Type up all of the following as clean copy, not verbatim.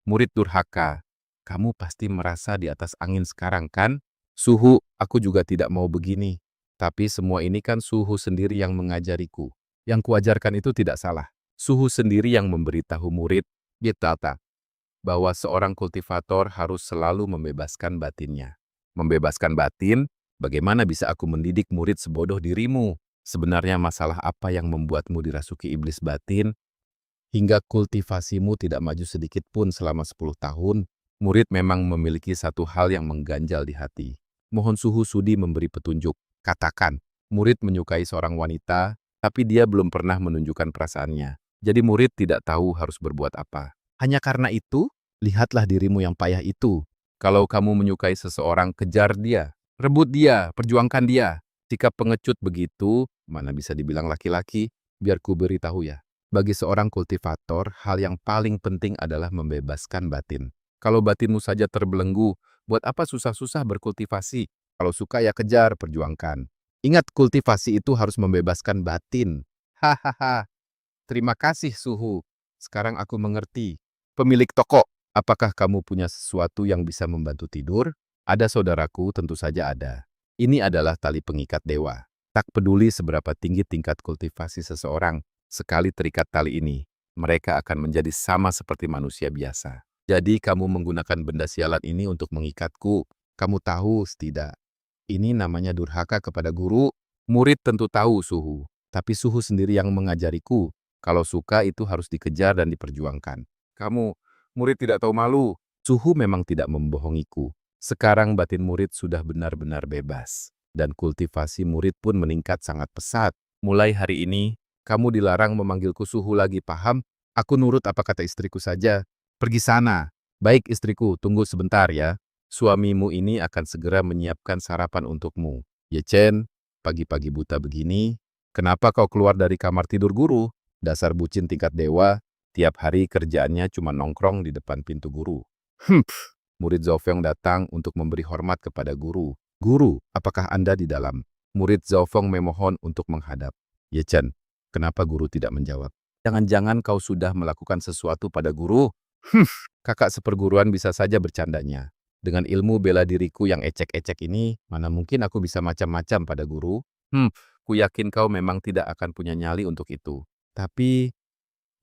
Murid durhaka, kamu pasti merasa di atas angin sekarang kan? Suhu, aku juga tidak mau begini. Tapi semua ini kan Suhu sendiri yang mengajariku. Yang kuajarkan itu tidak salah. Suhu sendiri yang memberitahu murid, Gitata, bahwa seorang kultivator harus selalu membebaskan batinnya. Membebaskan batin? Bagaimana bisa aku mendidik murid sebodoh dirimu? Sebenarnya masalah apa yang membuatmu dirasuki iblis batin? Hingga kultivasimu tidak maju sedikit pun selama 10 tahun, murid memang memiliki satu hal yang mengganjal di hati. Mohon Suhu sudi memberi petunjuk. Katakan, murid menyukai seorang wanita, tapi dia belum pernah menunjukkan perasaannya. Jadi murid tidak tahu harus berbuat apa. Hanya karena itu, lihatlah dirimu yang payah itu. Kalau kamu menyukai seseorang, kejar dia. Rebut dia, perjuangkan dia. Sikap pengecut begitu, mana bisa dibilang laki-laki, biar ku beritahu ya. Bagi seorang kultivator, hal yang paling penting adalah membebaskan batin. Kalau batinmu saja terbelenggu, buat apa susah-susah berkultivasi? Kalau suka ya kejar, perjuangkan. Ingat, kultivasi itu harus membebaskan batin. Hahaha, terima kasih Suhu. Sekarang aku mengerti. Pemilik toko, apakah kamu punya sesuatu yang bisa membantu tidur? Ada saudaraku, tentu saja ada. Ini adalah tali pengikat dewa. Tak peduli seberapa tinggi tingkat kultivasi seseorang, sekali terikat tali ini, mereka akan menjadi sama seperti manusia biasa. Jadi kamu menggunakan benda sialan ini untuk mengikatku. Kamu tahu, tidak? Ini namanya durhaka kepada guru. Murid tentu tahu Suhu, tapi Suhu sendiri yang mengajariku. Kalau suka itu harus dikejar dan diperjuangkan. Kamu, murid tidak tahu malu. Suhu memang tidak membohongiku. Sekarang batin murid sudah benar-benar bebas. Dan kultivasi murid pun meningkat sangat pesat. Mulai hari ini, kamu dilarang memanggilku Suhu lagi, paham? Aku nurut apa kata istriku saja. Pergi sana. Baik istriku, tunggu sebentar ya. Suamimu ini akan segera menyiapkan sarapan untukmu. Yechen, pagi-pagi buta begini, kenapa kau keluar dari kamar tidur guru? Dasar bucin tingkat dewa, tiap hari kerjaannya cuma nongkrong di depan pintu guru. Murid Zaofeng datang untuk memberi hormat kepada guru. Guru, apakah Anda di dalam? Murid Zaofeng memohon untuk menghadap. Yechen, kenapa guru tidak menjawab? Jangan-jangan kau sudah melakukan sesuatu pada guru? Kakak seperguruan bisa saja bercandanya. Dengan ilmu bela diriku yang ecek-ecek ini, mana mungkin aku bisa macam-macam pada guru? Ku yakin kau memang tidak akan punya nyali untuk itu. Tapi,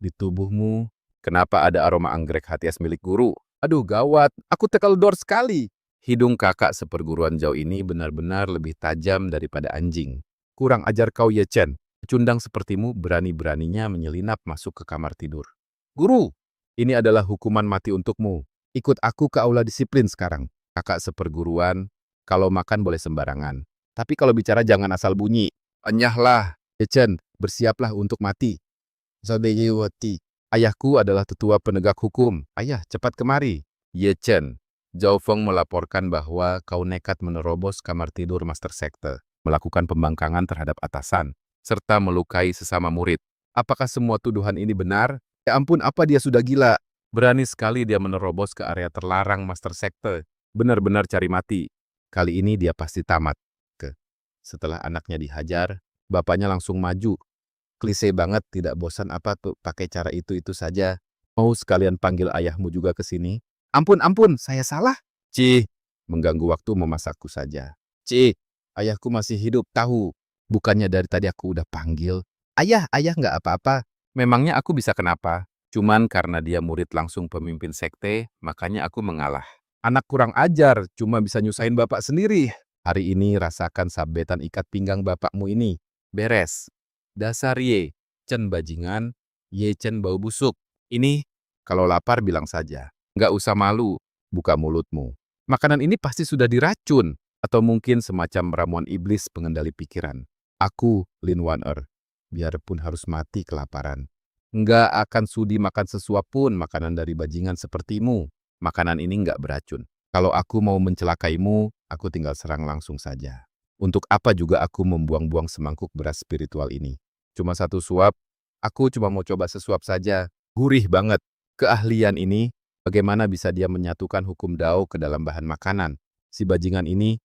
di tubuhmu, kenapa ada aroma anggrek hatias milik guru? Aduh gawat, aku tekeledor sekali. Hidung kakak seperguruan jauh ini benar-benar lebih tajam daripada anjing. Kurang ajar kau Yechen. Pecundang sepertimu berani-beraninya menyelinap masuk ke kamar tidur. Guru, ini adalah hukuman mati untukmu. Ikut aku ke aula disiplin sekarang. Kakak seperguruan, kalau makan boleh sembarangan. Tapi kalau bicara jangan asal bunyi. Enyahlah, Yechen, bersiaplah untuk mati. Zadeyewati. Ayahku adalah tetua penegak hukum. Ayah, cepat kemari. Yechen, Zhao Feng melaporkan bahwa kau nekat menerobos kamar tidur Master Sekte, melakukan pembangkangan terhadap atasan, serta melukai sesama murid. Apakah semua tuduhan ini benar? Ya ampun, apa dia sudah gila? Berani sekali dia menerobos ke area terlarang Master Sekte. Benar-benar cari mati. Kali ini dia pasti tamat. Setelah anaknya dihajar, bapaknya langsung maju. Klise banget, tidak bosan apa tuh pakai cara itu saja. Mau sekalian panggil ayahmu juga ke sini? Ampun, saya salah. Cih, mengganggu waktu memasakku saja. Cih, ayahku masih hidup, tahu. Bukannya dari tadi aku udah panggil. Ayah nggak apa-apa. Memangnya aku bisa kenapa? Cuman karena dia murid langsung pemimpin sekte, makanya aku mengalah. Anak kurang ajar, cuma bisa nyusahin bapak sendiri. Hari ini rasakan sabetan ikat pinggang bapakmu ini. Beres. Dasar Ye, Chen bajingan, Ye Chen bau busuk. Ini, kalau lapar bilang saja. Nggak usah malu, buka mulutmu. Makanan ini pasti sudah diracun, atau mungkin semacam ramuan iblis pengendali pikiran. Aku, Lin Waner, biarpun harus mati kelaparan. Nggak akan sudi makan sesuap pun makanan dari bajingan sepertimu. Makanan ini nggak beracun. Kalau aku mau mencelakaimu, aku tinggal serang langsung saja. Untuk apa juga aku membuang-buang semangkuk beras spiritual ini? Cuma satu suap, aku cuma mau coba sesuap saja. Gurih banget. Keahlian ini, bagaimana bisa dia menyatukan hukum Dao ke dalam bahan makanan? Si bajingan ini,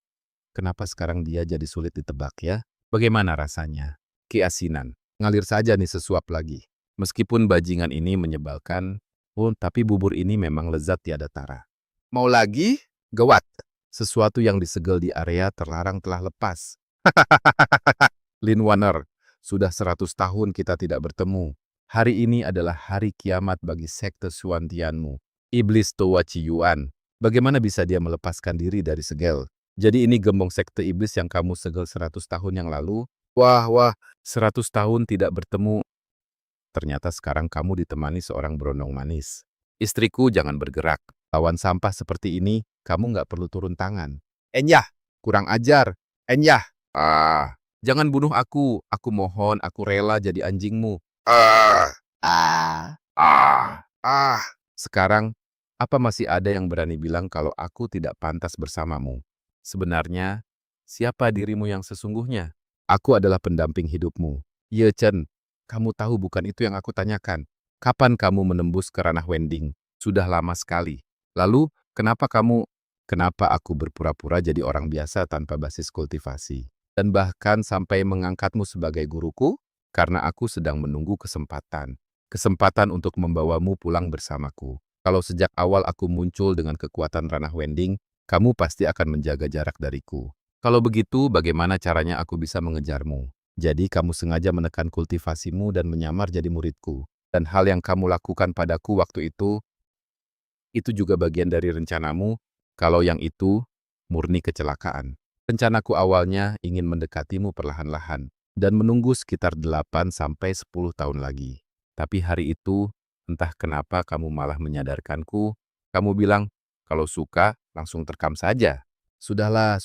kenapa sekarang dia jadi sulit ditebak ya? Bagaimana rasanya? Keasinan. Ngalir saja nih sesuap lagi. Meskipun bajingan ini menyebalkan, Oh, tapi bubur ini memang lezat tiada tara. Mau lagi? Gawat. Sesuatu yang disegel di area terlarang telah lepas. Lin Warner, sudah 100 tahun kita tidak bertemu. Hari ini adalah hari kiamat bagi sekte Suantianmu. Iblis Toa Ciyuan. Bagaimana bisa dia melepaskan diri dari segel? Jadi ini gembong sekte iblis yang kamu segel 100 tahun yang lalu? Wah, 100 tahun tidak bertemu. Ternyata sekarang kamu ditemani seorang berondong manis. Istriku, jangan bergerak. Lawan sampah seperti ini, kamu nggak perlu turun tangan. Enyah, kurang ajar. Enyah. Jangan bunuh aku. Aku mohon, aku rela jadi anjingmu. Sekarang, apa masih ada yang berani bilang kalau aku tidak pantas bersamamu? Sebenarnya, siapa dirimu yang sesungguhnya? Aku adalah pendamping hidupmu. Ye Chen, kamu tahu bukan itu yang aku tanyakan. Kapan kamu menembus ke ranah Wending? Sudah lama sekali. Lalu, kenapa aku berpura-pura jadi orang biasa tanpa basis kultivasi? Dan bahkan sampai mengangkatmu sebagai guruku? Karena aku sedang menunggu kesempatan. Kesempatan untuk membawamu pulang bersamaku. Kalau sejak awal aku muncul dengan kekuatan ranah Wending, kamu pasti akan menjaga jarak dariku. Kalau begitu, bagaimana caranya aku bisa mengejarmu? Jadi kamu sengaja menekan kultivasimu dan menyamar jadi muridku. Dan hal yang kamu lakukan padaku waktu itu juga bagian dari rencanamu. Kalau yang itu, murni kecelakaan. Rencanaku awalnya ingin mendekatimu perlahan-lahan dan menunggu sekitar 8 sampai 10 tahun lagi. Tapi hari itu, entah kenapa kamu malah menyadarkanku. Kamu bilang, kalau suka, langsung terkam saja. Sudahlah.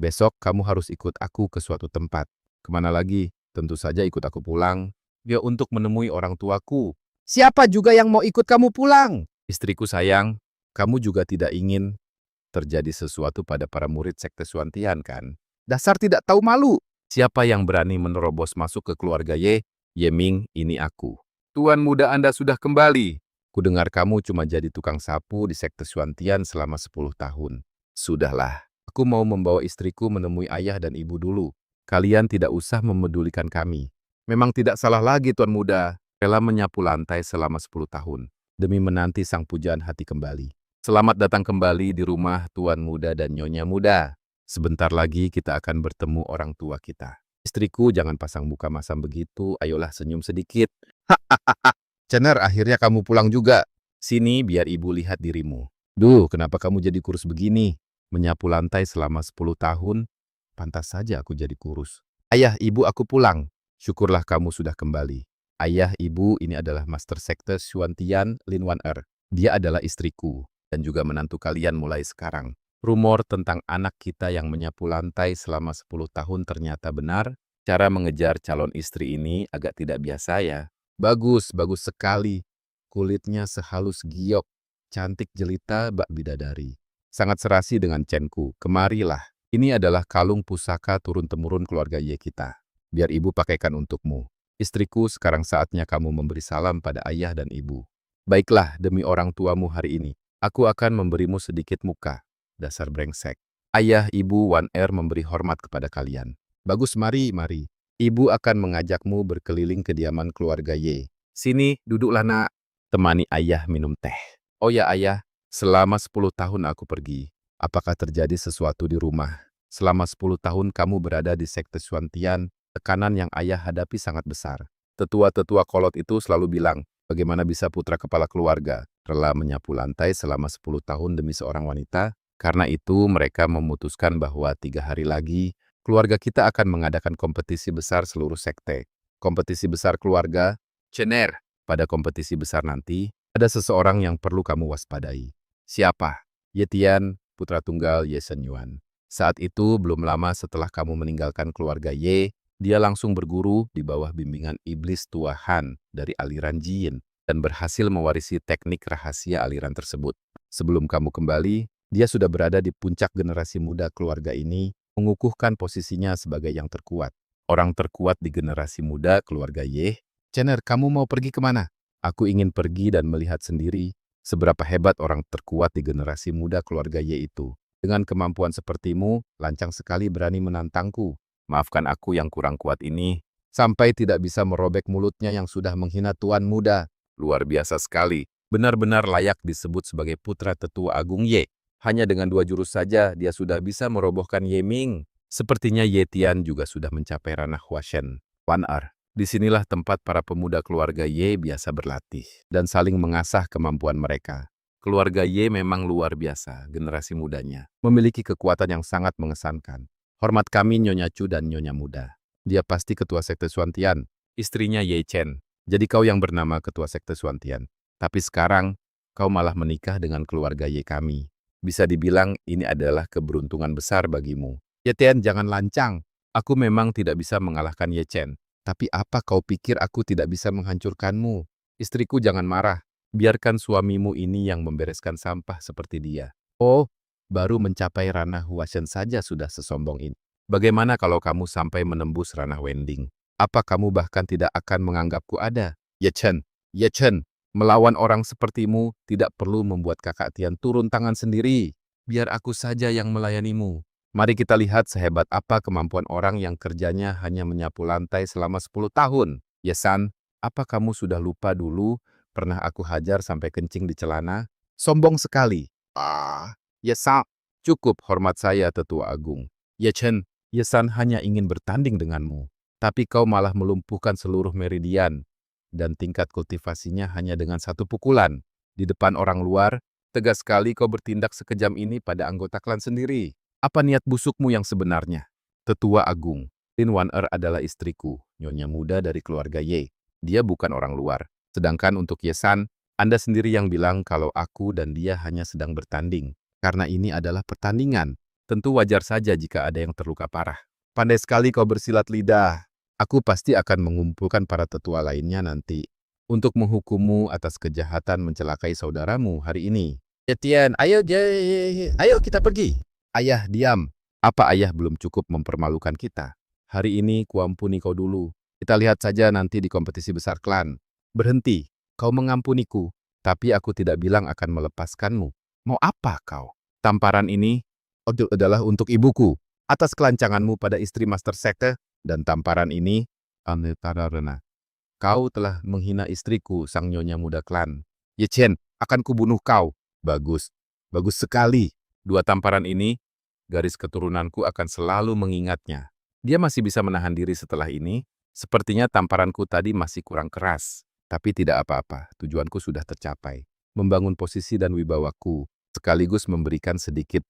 Besok kamu harus ikut aku ke suatu tempat. Kemana lagi? Tentu saja ikut aku pulang. Ya untuk menemui orang tuaku. Siapa juga yang mau ikut kamu pulang? Istriku sayang, kamu juga tidak ingin terjadi sesuatu pada para murid sekte Suantian kan? Dasar tidak tahu malu. Siapa yang berani menerobos masuk ke keluarga Yeming, ini aku. Tuan muda Anda sudah kembali. Kudengar kamu cuma jadi tukang sapu di sekte Suantian selama 10 tahun. Sudahlah. Aku mau membawa istriku menemui ayah dan ibu dulu. Kalian tidak usah memedulikan kami. Memang tidak salah lagi, Tuan Muda. Rela menyapu lantai selama 10 tahun. Demi menanti sang pujaan hati kembali. Selamat datang kembali di rumah Tuan Muda dan Nyonya Muda. Sebentar lagi kita akan bertemu orang tua kita. Istriku, jangan pasang muka masam begitu. Ayolah senyum sedikit. Cener, akhirnya kamu pulang juga. Sini biar ibu lihat dirimu. Duh, kenapa kamu jadi kurus begini? Menyapu lantai selama 10 tahun, pantas saja aku jadi kurus. Ayah, ibu, aku pulang. Syukurlah kamu sudah kembali. Ayah, ibu, ini adalah Master Sekte Suantian Lin Wan-er. Dia adalah istriku dan juga menantu kalian mulai sekarang. Rumor tentang anak kita yang menyapu lantai selama 10 tahun ternyata benar. Cara mengejar calon istri ini agak tidak biasa ya. Bagus sekali. Kulitnya sehalus giok, cantik jelita bak bidadari. Sangat serasi dengan Chenku. Kemarilah. Ini adalah kalung pusaka turun-temurun keluarga Ye kita. Biar ibu pakaikan untukmu. Istriku, sekarang saatnya kamu memberi salam pada ayah dan ibu. Baiklah, demi orang tuamu hari ini, aku akan memberimu sedikit muka. Dasar brengsek. Ayah, ibu, Wan-er memberi hormat kepada kalian. Bagus, mari. Ibu akan mengajakmu berkeliling kediaman keluarga Ye. Sini, duduklah nak. Temani ayah minum teh. Oh ya ayah, selama 10 tahun aku pergi. Apakah terjadi sesuatu di rumah? Selama 10 tahun kamu berada di sekte Suantian, tekanan yang ayah hadapi sangat besar. Tetua-tetua kolot itu selalu bilang, bagaimana bisa putra kepala keluarga rela menyapu lantai selama 10 tahun demi seorang wanita? Karena itu mereka memutuskan bahwa 3 hari lagi, keluarga kita akan mengadakan kompetisi besar seluruh sekte. Kompetisi besar keluarga, Cener. Pada kompetisi besar nanti, ada seseorang yang perlu kamu waspadai. Siapa? Ye Tian, putra tunggal Ye Shen Yuan. Saat itu, belum lama setelah kamu meninggalkan keluarga Ye, dia langsung berguru di bawah bimbingan iblis tua Han dari aliran Jin dan berhasil mewarisi teknik rahasia aliran tersebut. Sebelum kamu kembali, dia sudah berada di puncak generasi muda keluarga ini, mengukuhkan posisinya sebagai yang terkuat. Orang terkuat di generasi muda keluarga Ye. Cener, kamu mau pergi kemana? Aku ingin pergi dan melihat sendiri seberapa hebat orang terkuat di generasi muda keluarga Ye itu. Dengan kemampuan sepertimu, lancang sekali berani menantangku. Maafkan aku yang kurang kuat ini, sampai tidak bisa merobek mulutnya yang sudah menghina tuan muda. Luar biasa sekali. Benar-benar layak disebut sebagai putra tetua Agung Ye. Hanya dengan 2 jurus saja, dia sudah bisa merobohkan Ye Ming. Sepertinya Ye Tian juga sudah mencapai ranah Huashen. Wan Er. Disinilah tempat para pemuda keluarga Ye biasa berlatih dan saling mengasah kemampuan mereka. Keluarga Ye memang luar biasa, generasi mudanya. Memiliki kekuatan yang sangat mengesankan. Hormat kami Nyonya Chu dan Nyonya Muda. Dia pasti ketua sekte Xuantian, istrinya Ye Chen. Jadi kau yang bernama ketua sekte Xuantian. Tapi sekarang, kau malah menikah dengan keluarga Ye kami. Bisa dibilang ini adalah keberuntungan besar bagimu. Ye Tian, jangan lancang. Aku memang tidak bisa mengalahkan Ye Chen. Tapi apa kau pikir aku tidak bisa menghancurkanmu? Istriku, jangan marah. Biarkan suamimu ini yang membereskan sampah seperti dia. Oh, baru mencapai ranah Huashen saja sudah sesombong ini. Bagaimana kalau kamu sampai menembus ranah Wending? Apa kamu bahkan tidak akan menganggapku ada? Ye Chen, melawan orang sepertimu tidak perlu membuat Kakak Tian turun tangan sendiri. Biar aku saja yang melayanimu. Mari kita lihat sehebat apa kemampuan orang yang kerjanya hanya menyapu lantai selama 10 tahun. Ye San, apa kamu sudah lupa dulu pernah aku hajar sampai kencing di celana? Sombong sekali. Ye San, cukup hormat saya tetua agung. Ye Chen, Ye San hanya ingin bertanding denganmu. Tapi kau malah melumpuhkan seluruh meridian. Dan tingkat kultivasinya hanya dengan 1 pukulan. Di depan orang luar, tegas sekali kau bertindak sekejam ini pada anggota klan sendiri. Apa niat busukmu yang sebenarnya? Tetua Agung, Lin Wan Er adalah istriku, Nyonya Muda dari keluarga Ye. Dia bukan orang luar. Sedangkan untuk Ye San, Anda sendiri yang bilang kalau aku dan dia hanya sedang bertanding. Karena ini adalah pertandingan. Tentu wajar saja jika ada yang terluka parah. Pandai sekali kau bersilat lidah. Aku pasti akan mengumpulkan para tetua lainnya nanti untuk menghukummu atas kejahatan mencelakai saudaramu hari ini. Ya Tian, ayo kita pergi. Ayah, diam. Apa ayah belum cukup mempermalukan kita? Hari ini kuampuni kau dulu. Kita lihat saja nanti di kompetisi besar klan. Berhenti, kau mengampuniku, tapi aku tidak bilang akan melepaskanmu. Mau apa kau? Tamparan ini adalah untuk ibuku atas kelancanganmu pada istri Master Sekte. Dan tamparan ini, Anetararena, kau telah menghina istriku, sang Nyonya Muda klan. Ye Chen, akan kubunuh kau. Bagus, bagus sekali. 2 tamparan ini, garis keturunanku akan selalu mengingatnya. Dia masih bisa menahan diri setelah ini. Sepertinya tamparanku tadi masih kurang keras. Tapi tidak apa-apa, tujuanku sudah tercapai. Membangun posisi dan wibawaku, sekaligus memberikan sedikit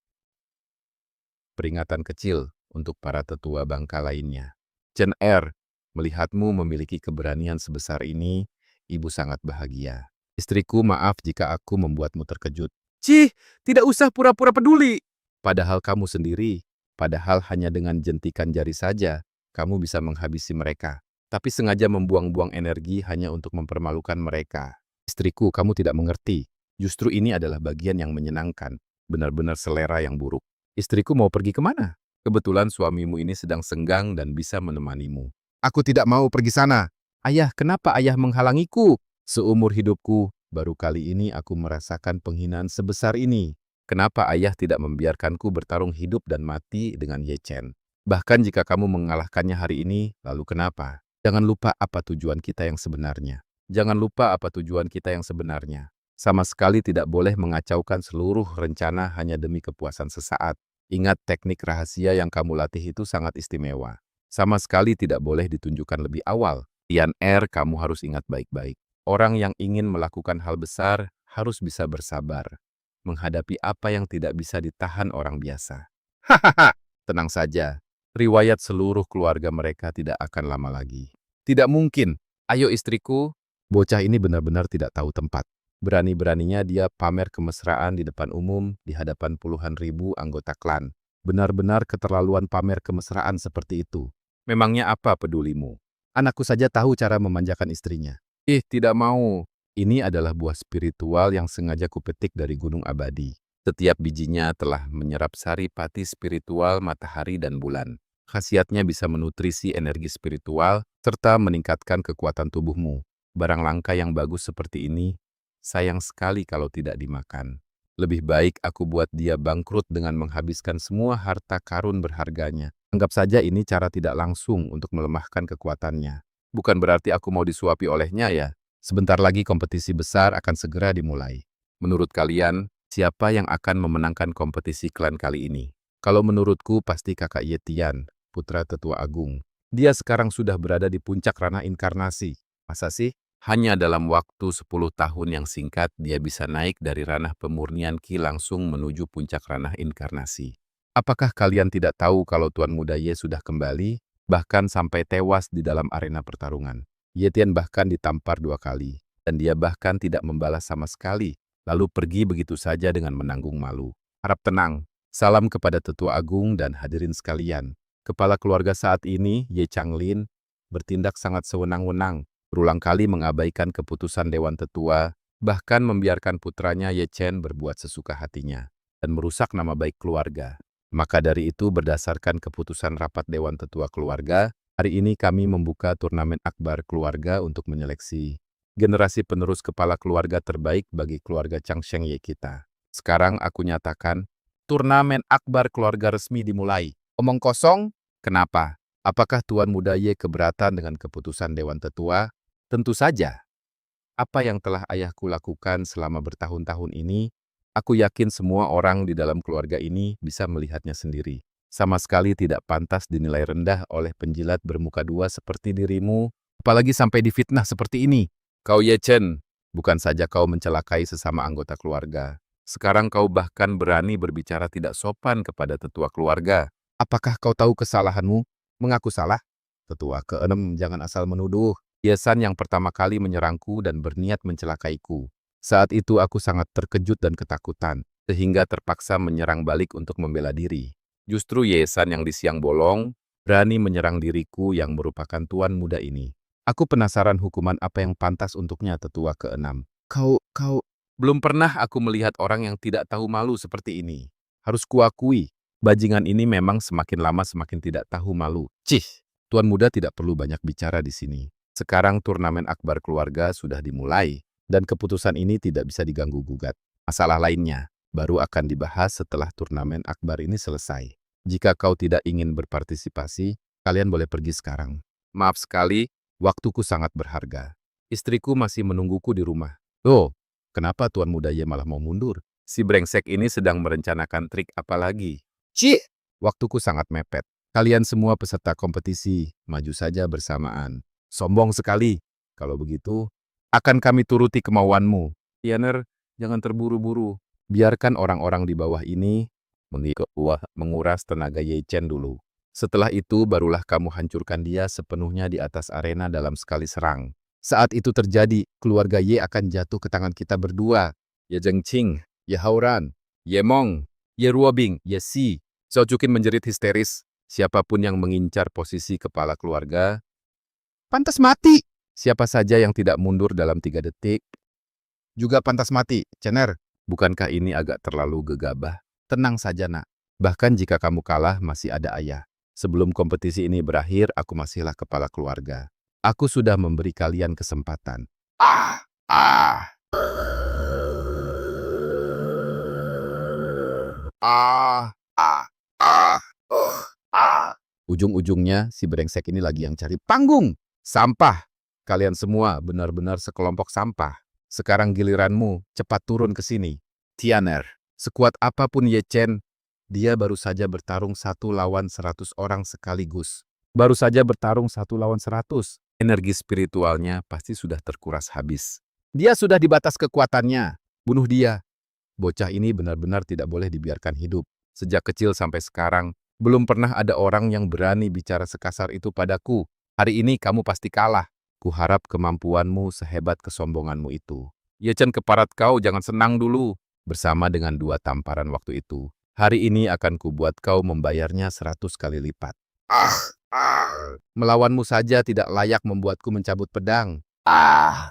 peringatan kecil untuk para tetua bangka lainnya. Chen Er, melihatmu memiliki keberanian sebesar ini, ibu sangat bahagia. Istriku, maaf jika aku membuatmu terkejut. Cih, tidak usah pura-pura peduli. Padahal kamu sendiri, padahal hanya dengan jentikan jari saja, kamu bisa menghabisi mereka. Tapi sengaja membuang-buang energi hanya untuk mempermalukan mereka. Istriku, kamu tidak mengerti. Justru ini adalah bagian yang menyenangkan. Benar-benar selera yang buruk. Istriku mau pergi kemana? Kebetulan suamimu ini sedang senggang dan bisa menemanimu. Aku tidak mau pergi sana. Ayah, kenapa ayah menghalangiku? Seumur hidupku, baru kali ini aku merasakan penghinaan sebesar ini. Kenapa ayah tidak membiarkanku bertarung hidup dan mati dengan Ye Chen? Bahkan jika kamu mengalahkannya hari ini, lalu kenapa? Jangan lupa apa tujuan kita yang sebenarnya. Jangan lupa apa tujuan kita yang sebenarnya. Sama sekali tidak boleh mengacaukan seluruh rencana hanya demi kepuasan sesaat. Ingat, teknik rahasia yang kamu latih itu sangat istimewa. Sama sekali tidak boleh ditunjukkan lebih awal. Tian Er, kamu harus ingat baik-baik. Orang yang ingin melakukan hal besar harus bisa bersabar. Menghadapi apa yang tidak bisa ditahan orang biasa. Hahaha, tenang saja. Riwayat seluruh keluarga mereka tidak akan lama lagi. Tidak mungkin. Ayo istriku. Bocah ini benar-benar tidak tahu tempat. Berani-beraninya dia pamer kemesraan di depan umum di hadapan puluhan ribu anggota klan. Benar-benar keterlaluan pamer kemesraan seperti itu. Memangnya apa pedulimu? Anakku saja tahu cara memanjakan istrinya. Tidak mau. Ini adalah buah spiritual yang sengaja kupetik dari Gunung Abadi. Setiap bijinya telah menyerap sari pati spiritual matahari dan bulan. Khasiatnya bisa menutrisi energi spiritual serta meningkatkan kekuatan tubuhmu. Barang langka yang bagus seperti ini, sayang sekali kalau tidak dimakan. Lebih baik aku buat dia bangkrut dengan menghabiskan semua harta karun berharganya. Anggap saja ini cara tidak langsung untuk melemahkan kekuatannya. Bukan berarti aku mau disuapi olehnya ya. Sebentar lagi kompetisi besar akan segera dimulai. Menurut kalian, siapa yang akan memenangkan kompetisi klan kali ini? Kalau menurutku pasti kakak Yetian, putra tetua agung. Dia sekarang sudah berada di puncak ranah inkarnasi. Masa sih? Hanya dalam waktu 10 tahun yang singkat, dia bisa naik dari ranah pemurnian Ki langsung menuju puncak ranah inkarnasi. Apakah kalian tidak tahu kalau Tuan Muda Ye sudah kembali, bahkan sampai tewas di dalam arena pertarungan? Yetian bahkan ditampar 2 kali, dan dia bahkan tidak membalas sama sekali, lalu pergi begitu saja dengan menanggung malu. Harap tenang, salam kepada Tetua Agung dan hadirin sekalian. Kepala keluarga saat ini, Ye Changlin, bertindak sangat sewenang-wenang, berulang kali mengabaikan keputusan Dewan Tetua, bahkan membiarkan putranya Ye Chen berbuat sesuka hatinya, dan merusak nama baik keluarga. Maka dari itu berdasarkan keputusan rapat Dewan Tetua Keluarga, hari ini kami membuka turnamen akbar keluarga untuk menyeleksi generasi penerus kepala keluarga terbaik bagi keluarga Chang Sheng Ye kita. Sekarang aku nyatakan, turnamen akbar keluarga resmi dimulai. Omong kosong? Kenapa? Apakah Tuan Muda Ye keberatan dengan keputusan Dewan Tetua? Tentu saja. Apa yang telah ayahku lakukan selama bertahun-tahun ini, aku yakin semua orang di dalam keluarga ini bisa melihatnya sendiri. Sama sekali tidak pantas dinilai rendah oleh penjilat bermuka dua seperti dirimu, apalagi sampai difitnah seperti ini. Kau Ye Chen, bukan saja kau mencelakai sesama anggota keluarga. Sekarang kau bahkan berani berbicara tidak sopan kepada tetua keluarga. Apakah kau tahu kesalahanmu? Mengaku salah? Tetua keenam, jangan asal menuduh. Ye San yang pertama kali menyerangku dan berniat mencelakaiku. Saat itu aku sangat terkejut dan ketakutan, sehingga terpaksa menyerang balik untuk membela diri. Justru Ye San yang di siang bolong berani menyerang diriku yang merupakan tuan muda ini. Aku penasaran hukuman apa yang pantas untuknya, tetua keenam. Kau, belum pernah aku melihat orang yang tidak tahu malu seperti ini. Harus kuakui, bajingan ini memang semakin lama semakin tidak tahu malu. Cih, tuan muda tidak perlu banyak bicara di sini. Sekarang turnamen akbar keluarga sudah dimulai, dan keputusan ini tidak bisa diganggu-gugat. Masalah lainnya baru akan dibahas setelah turnamen akbar ini selesai. Jika kau tidak ingin berpartisipasi, kalian boleh pergi sekarang. Maaf sekali, waktuku sangat berharga. Istriku masih menungguku di rumah. Oh, kenapa Tuan Muda Ye malah mau mundur? Si brengsek ini sedang merencanakan trik apa lagi? Cih! Waktuku sangat mepet. Kalian semua peserta kompetisi, maju saja bersamaan. Sombong sekali. Kalau begitu, akan kami turuti kemauanmu. Tianer, jangan terburu-buru. Biarkan orang-orang di bawah ini menguras tenaga Ye Chen dulu. Setelah itu, barulah kamu hancurkan dia sepenuhnya di atas arena dalam sekali serang. Saat itu terjadi, keluarga Ye akan jatuh ke tangan kita berdua. Ye Zhengqing, Ye Haoran, Ye Mong, Ye Ruobing, Ye Si. Zhao Juqin menjerit histeris. Siapapun yang mengincar posisi kepala keluarga, pantas mati. Siapa saja yang tidak mundur dalam 3 detik, juga pantas mati. Cener, bukankah ini agak terlalu gegabah? Tenang saja, nak. Bahkan jika kamu kalah, masih ada ayah. Sebelum kompetisi ini berakhir, aku masihlah kepala keluarga. Aku sudah memberi kalian kesempatan. Ah! Ah! Ah! Ah! Ah! Ah! Ujung-ujungnya, si brengsek ini lagi yang cari panggung. Sampah. Kalian semua benar-benar sekelompok sampah. Sekarang giliranmu, cepat turun ke sini. Tianer, sekuat apapun Ye Chen, dia baru saja bertarung 1 lawan 100 orang sekaligus. Baru saja bertarung 1 lawan 100. Energi spiritualnya pasti sudah terkuras habis. Dia sudah di batas kekuatannya. Bunuh dia. Bocah ini benar-benar tidak boleh dibiarkan hidup. Sejak kecil sampai sekarang, belum pernah ada orang yang berani bicara sekasar itu padaku. Hari ini kamu pasti kalah. Kuharap kemampuanmu sehebat kesombonganmu itu. Ye Chen keparat kau, jangan senang dulu. Bersama dengan 2 tamparan waktu itu, hari ini akan kubuat kau membayarnya 100 kali lipat. Ah! Ah! Melawanmu saja tidak layak membuatku mencabut pedang. Ah!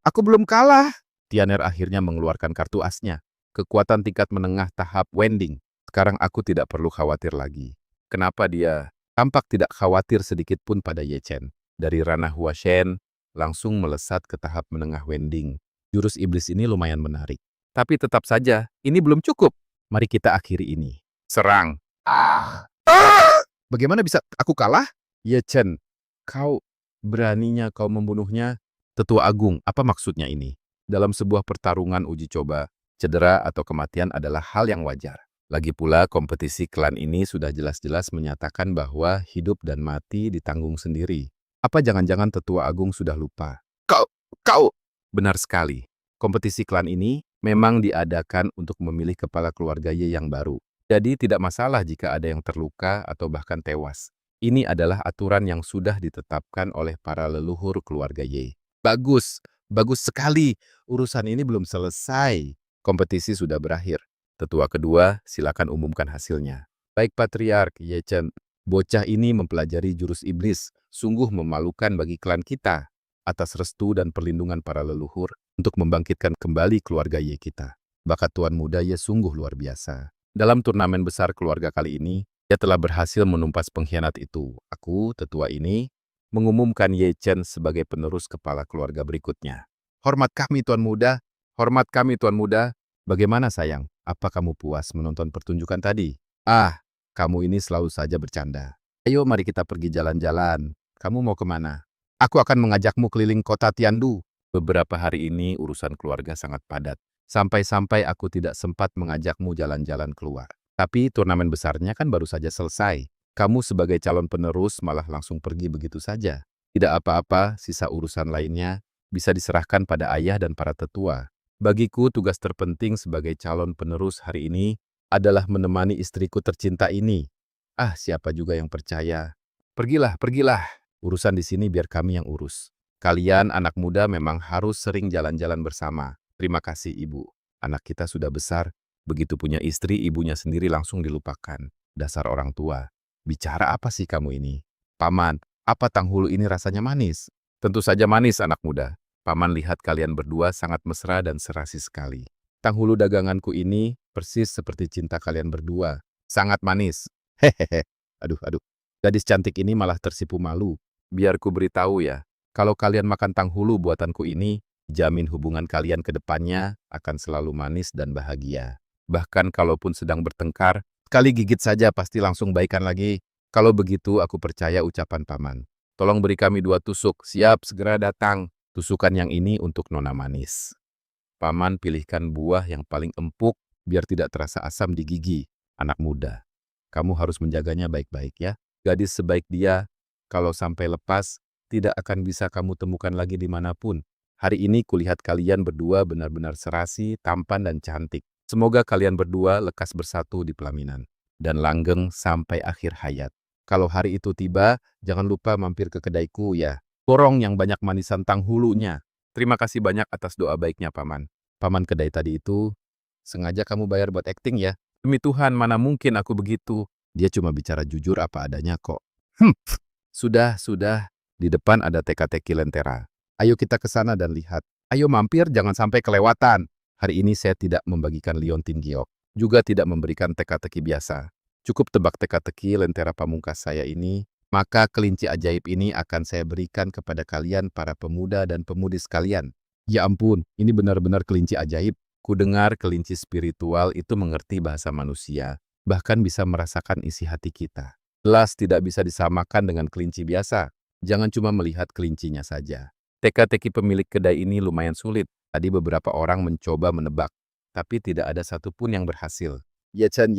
Aku belum kalah. Tianer akhirnya mengeluarkan kartu asnya. Kekuatan tingkat menengah tahap Wending. Sekarang aku tidak perlu khawatir lagi. Kenapa dia tampak tidak khawatir sedikit pun pada Ye Chen? Dari ranah Huashen, langsung melesat ke tahap menengah Wending. Jurus iblis ini lumayan menarik. Tapi tetap saja, ini belum cukup. Mari kita akhiri ini. Serang. Ah. Ah. Bagaimana bisa aku kalah? Ye Chen, beraninya kau membunuhnya? Tetua Agung, apa maksudnya ini? Dalam sebuah pertarungan uji coba, cedera atau kematian adalah hal yang wajar. Lagi pula, kompetisi klan ini sudah jelas-jelas menyatakan bahwa hidup dan mati ditanggung sendiri. Apa jangan-jangan Tetua Agung sudah lupa? Kau! Benar sekali. Kompetisi klan ini memang diadakan untuk memilih kepala keluarga Ye yang baru. Jadi tidak masalah jika ada yang terluka atau bahkan tewas. Ini adalah aturan yang sudah ditetapkan oleh para leluhur keluarga Ye. Bagus, bagus sekali. Urusan ini belum selesai. Kompetisi sudah berakhir. Tetua kedua, silakan umumkan hasilnya. Baik Patriark Ye Chen, bocah ini mempelajari jurus iblis. Sungguh memalukan bagi klan kita. Atas restu dan perlindungan para leluhur untuk membangkitkan kembali keluarga Ye kita. Bakat Tuan Muda Ye sungguh luar biasa. Dalam turnamen besar keluarga kali ini, ia telah berhasil menumpas pengkhianat itu. Aku, tetua ini, mengumumkan Ye Chen sebagai penerus kepala keluarga berikutnya. Hormat kami Tuan Muda, hormat kami Tuan Muda. Bagaimana sayang, apa kamu puas menonton pertunjukan tadi? Ah, kamu ini selalu saja bercanda. Ayo mari kita pergi jalan-jalan. Kamu mau kemana? Aku akan mengajakmu keliling kota Tiandu. Beberapa hari ini urusan keluarga sangat padat. Sampai-sampai aku tidak sempat mengajakmu jalan-jalan keluar. Tapi turnamen besarnya kan baru saja selesai. Kamu sebagai calon penerus malah langsung pergi begitu saja. Tidak apa-apa, sisa urusan lainnya bisa diserahkan pada ayah dan para tetua. Bagiku tugas terpenting sebagai calon penerus hari ini adalah menemani istriku tercinta ini. Ah, siapa juga yang percaya? Pergilah, pergilah. Urusan di sini biar kami yang urus. Kalian anak muda memang harus sering jalan-jalan bersama. Terima kasih ibu. Anak kita sudah besar. Begitu punya istri, ibunya sendiri langsung dilupakan. Dasar orang tua. Bicara apa sih kamu ini? Paman, apa Tanghulu ini rasanya manis? Tentu saja manis anak muda. Paman lihat kalian berdua sangat mesra dan serasi sekali. Tanghulu daganganku ini persis seperti cinta kalian berdua. Sangat manis. Hehehe. Aduh, aduh. Gadis cantik ini malah tersipu malu. Biar ku beritahu ya, kalau kalian makan tanghulu buatanku ini, jamin hubungan kalian ke depannya akan selalu manis dan bahagia. Bahkan kalaupun sedang bertengkar, sekali gigit saja pasti langsung baikan lagi. Kalau begitu aku percaya ucapan paman. Tolong beri kami 2 tusuk, siap segera datang. Tusukan yang ini untuk Nona Manis. Paman pilihkan buah yang paling empuk biar tidak terasa asam di gigi. Anak muda, kamu harus menjaganya baik-baik ya. Gadis sebaik dia, kalau sampai lepas, tidak akan bisa kamu temukan lagi dimanapun. Hari ini kulihat kalian berdua benar-benar serasi, tampan, dan cantik. Semoga kalian berdua lekas bersatu di pelaminan dan langgeng sampai akhir hayat. Kalau hari itu tiba, jangan lupa mampir ke kedaiku ya. Borong yang banyak manisan tanghulunya. Terima kasih banyak atas doa baiknya, Paman. Paman kedai tadi itu, sengaja kamu bayar buat akting ya? Demi Tuhan, mana mungkin aku begitu. Dia cuma bicara jujur apa adanya kok. Sudah. Di depan ada teka-teki lentera. Ayo kita ke sana dan lihat. Ayo mampir, jangan sampai kelewatan. Hari ini saya tidak membagikan liontin giok. Juga tidak memberikan teka-teki biasa. Cukup tebak teka-teki lentera pamungkas saya ini, maka kelinci ajaib ini akan saya berikan kepada kalian para pemuda dan pemudi sekalian. Ya ampun, ini benar-benar kelinci ajaib. Ku dengar kelinci spiritual itu mengerti bahasa manusia, bahkan bisa merasakan isi hati kita. Jelas tidak bisa disamakan dengan kelinci biasa. Jangan cuma melihat kelincinya saja. Teka-teki pemilik kedai ini lumayan sulit. Tadi beberapa orang mencoba menebak, tapi tidak ada satupun yang berhasil. Ya Chen,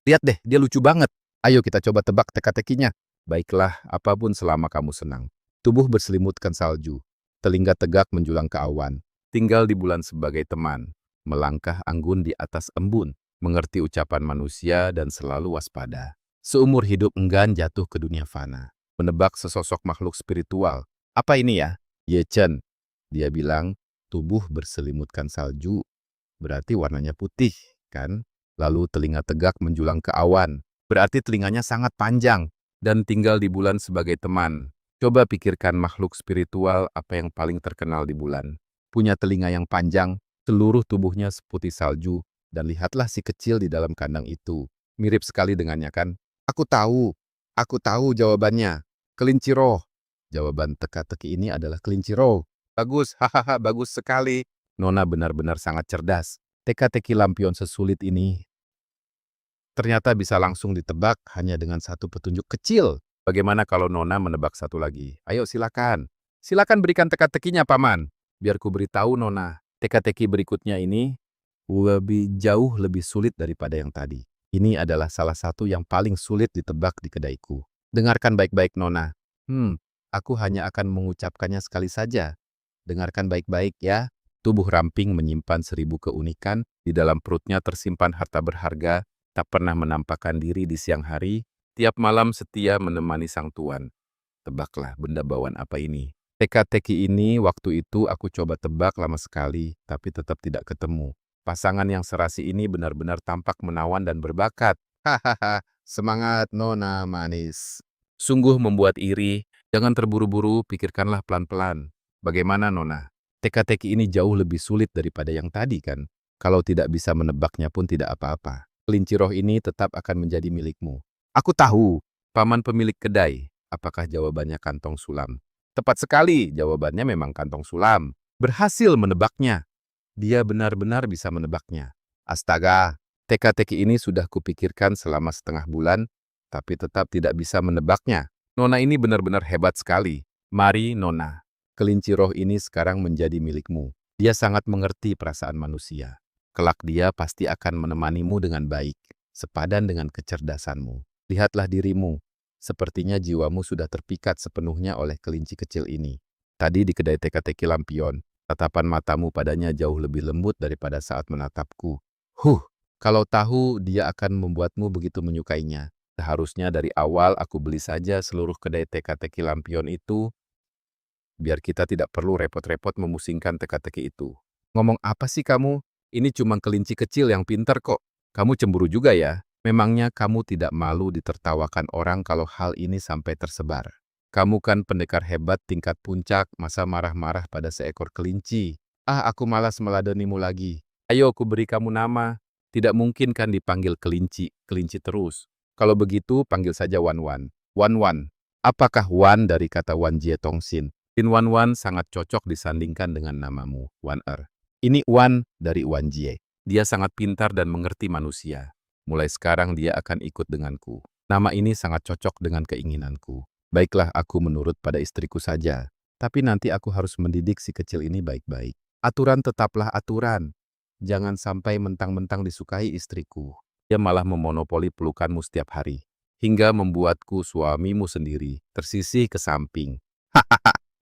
lihat deh, dia lucu banget. Ayo kita coba tebak teka-tekinya. Baiklah, apapun selama kamu senang. Tubuh berselimutkan salju. Telinga tegak menjulang ke awan. Tinggal di bulan sebagai teman. Melangkah anggun di atas embun. Mengerti ucapan manusia dan selalu waspada. Seumur hidup enggan jatuh ke dunia fana. Menebak sesosok makhluk spiritual. Apa ini ya? Ye Chen. Dia bilang, tubuh berselimutkan salju. Berarti warnanya putih, kan? Lalu telinga tegak menjulang ke awan. Berarti telinganya sangat panjang. Dan tinggal di bulan sebagai teman. Coba pikirkan makhluk spiritual apa yang paling terkenal di bulan. Punya telinga yang panjang, seluruh tubuhnya seputih salju. Dan lihatlah si kecil di dalam kandang itu. Mirip sekali dengannya kan? Aku tahu jawabannya. Kelinci roh. Jawaban teka-teki ini adalah kelinci roh. Bagus, hahaha, bagus sekali. Nona benar-benar sangat cerdas. Teka-teki lampion sesulit ini ternyata bisa langsung ditebak hanya dengan satu petunjuk kecil. Bagaimana kalau Nona menebak satu lagi? Ayo silakan. Silakan berikan teka-tekinya, Paman. Biar ku beritahu, Nona. Teka-teki berikutnya ini jauh lebih sulit daripada yang tadi. Ini adalah salah satu yang paling sulit ditebak di kedaiku. Dengarkan baik-baik, Nona. Aku hanya akan mengucapkannya sekali saja. Dengarkan baik-baik ya. Tubuh ramping menyimpan 1000 keunikan, di dalam perutnya tersimpan harta berharga, tak pernah menampakkan diri di siang hari, tiap malam setia menemani sang tuan. Tebaklah benda bawaan apa ini. Teka-teki ini waktu itu aku coba tebak lama sekali, tapi tetap tidak ketemu. Pasangan yang serasi ini benar-benar tampak menawan dan berbakat. Hahaha, semangat Nona manis. Sungguh membuat iri, jangan terburu-buru, pikirkanlah pelan-pelan. Bagaimana Nona? Teka-teki ini jauh lebih sulit daripada yang tadi kan? Kalau tidak bisa menebaknya pun tidak apa-apa. Kelinci roh ini tetap akan menjadi milikmu. Aku tahu, paman pemilik kedai. Apakah jawabannya kantong sulam? Tepat sekali, jawabannya memang kantong sulam. Berhasil menebaknya. Dia benar-benar bisa menebaknya. Astaga, teka-teki ini sudah kupikirkan selama setengah bulan, tapi tetap tidak bisa menebaknya. Nona ini benar-benar hebat sekali. Mari, Nona. Kelinci roh ini sekarang menjadi milikmu. Dia sangat mengerti perasaan manusia. Kelak dia pasti akan menemanimu dengan baik, sepadan dengan kecerdasanmu. Lihatlah dirimu. Sepertinya jiwamu sudah terpikat sepenuhnya oleh kelinci kecil ini. Tadi di kedai teka-teki lampion, tatapan matamu padanya jauh lebih lembut daripada saat menatapku. Kalau tahu dia akan membuatmu begitu menyukainya. Seharusnya dari awal aku beli saja seluruh kedai teka-teki lampion itu, biar kita tidak perlu repot-repot memusingkan teka-teki itu. Ngomong apa sih kamu? Ini cuma kelinci kecil yang pintar kok. Kamu cemburu juga ya? Memangnya kamu tidak malu ditertawakan orang kalau hal ini sampai tersebar? Kamu kan pendekar hebat tingkat puncak, masa marah-marah pada seekor kelinci? Aku malas meladenimu lagi. Ayo, aku beri kamu nama. Tidak mungkin kan dipanggil kelinci, kelinci terus. Kalau begitu, panggil saja Wan Wan. Wan Wan. Apakah Wan dari kata Wan Jie Tongsin? Tin Wan Wan sangat cocok disandingkan dengan namamu, Wan Er. Ini Wan dari Wan Jie. Dia sangat pintar dan mengerti manusia. Mulai sekarang dia akan ikut denganku. Nama ini sangat cocok dengan keinginanku. Baiklah, aku menurut pada istriku saja. Tapi nanti aku harus mendidik si kecil ini baik-baik. Aturan tetaplah aturan. Jangan sampai mentang-mentang disukai istriku. Dia malah memonopoli pelukanmu setiap hari. Hingga membuatku suamimu sendiri tersisih ke samping.